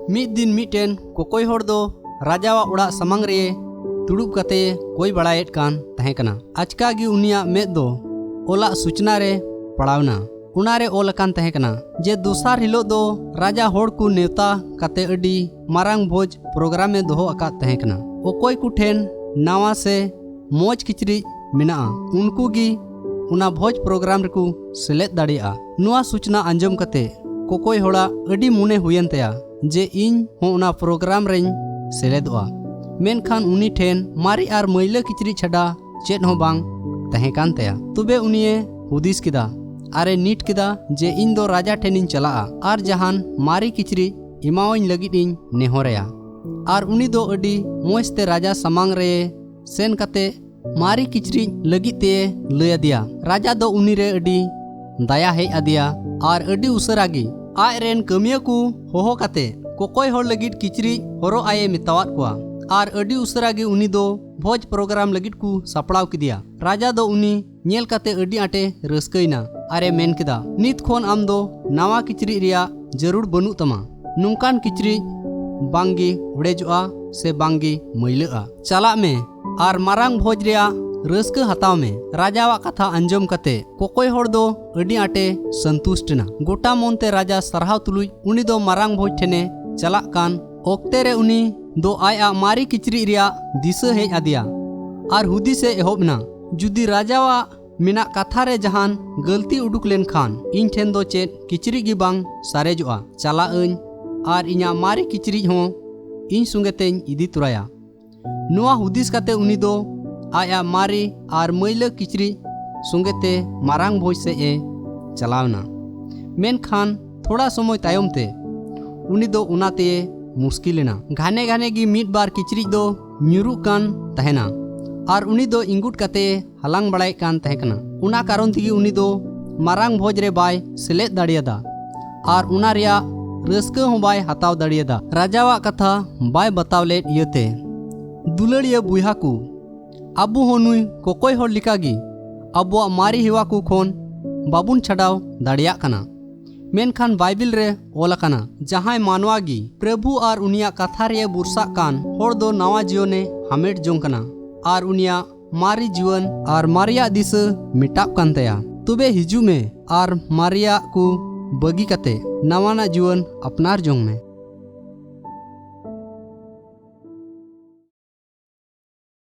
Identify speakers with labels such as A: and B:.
A: मीद दिन मीटेन कोकोई होड़ दो राजावा उड़ा समंग रे दुड़ुब कते कोई बड़ाएट कान तहे कना। आचका गी उनिया मेद दो ओला सूचना रे पड़ावना। उनारे ओल कान तहे कना जे दूसर हिलो दो राजा होड़ को नेवता कते अडी मारांग भोज प्रोग्राम में दोहो अका तहे कना। ओकोई कुठेन नावा से मोज किचरी मिना उनको गी उना भोज प्रोग्राम रेकु सेलेद दाड़िया। नुआ सूचना अंजम कते कोकोई होड़ा अडी मुने हुयन तया जे इन हो उना प्रोग्राम रें सेलेदोआ। मेनखान उनी ठेन मारी आर मैला किचरी छड़ा चेद हो बांग तहे कान तया। तुबे उनिये हुदिस किदा आरे नीट किदा जे इन दो राजा ठेनिन चला आर जहान मारी किचरी इमावइन लगिद इन नेहोरया। आर उनी दो अडी मोजते राजा समांग रे सेन कते मारी किचरी लगिद ते लय दिया। राजा दो उनी रे अडी दया हेज आदिया आर अडी उसरागी आय रेन कमिया को होहो कते कोकोई होड़ लगिद किचरी होरो आये मितावात कोआ। आर अडी उसरागी उनी दो भोज प्रोग्राम लगिद को सपड़ाव किदिया। राजा दो उनी नेल कते अडी आटे रस्कइना आरे मेन किदा नित खोन आम दो नावा किचरी रिया जरूर बनु तमा। नुंकान किचरी बांगी उड़ेजुआ से बांगी मैलआ चला में आर मारांग भोज रिया रस्क हताव में। राजावा कथा अंजम कते कोकोई होड़ दो अडी आटे संतुष्टना। गोटा मोनते राजा सरहाव तुलुई उनी दो मारांग भोज ठेने चला कान ओक्ते रे उनी दो आया मारी किचरी रिया दिशा हेज आदिया आर हुदी से एहोबना जुदी राजावा मिना कथा रे जहान गलती उडुक लेन खान इन ठेन दो चेद किचरी गी बांग सारेजुआ। चला अन आर इना मारी किचरी हो इन सुंगेतें इदी तुराया। नुआ हुदिस कते उनी दो आया मारी आर मैला किचरी सुंगेते मारांग भोज से ए चलावना। मेनखान थोड़ा समय तायम ते उनी दो उनाते मुश्किलेना। घाने घाने गी मीट बार किचरी दो न्यूरु कान तहेना आर उनी दो इंगुट कते हलांग बड़ाई कान तहेकना। उना कारण तिगी उनी दो मारांग भोज रे बाय सेलेद दाड़ियादा आर उना रिया रस्क हो बाय हताव दाड़ियादा। राजावा कथा बाय बताव लेद इयते दुलड़िया बुहा को अबु हो नुई कोकोई होड़ लिकागी अबुआ मारी हिवा को खोन बाबुन छड़ाव दाड़िया कना। मेनखान बाइबिल रे ओलकाना जहां मानवागी प्रभु आर उनिया कथा रे बुरसा कान होड़ दो नवा जीवने हमेट जोंग कना आर उनिया मारी जीवन आर मारिया दिस मिटाप कान तया। तुबे हिजू में आर मारिया को बगी कते नवाना जीवन अपनार जोंग में।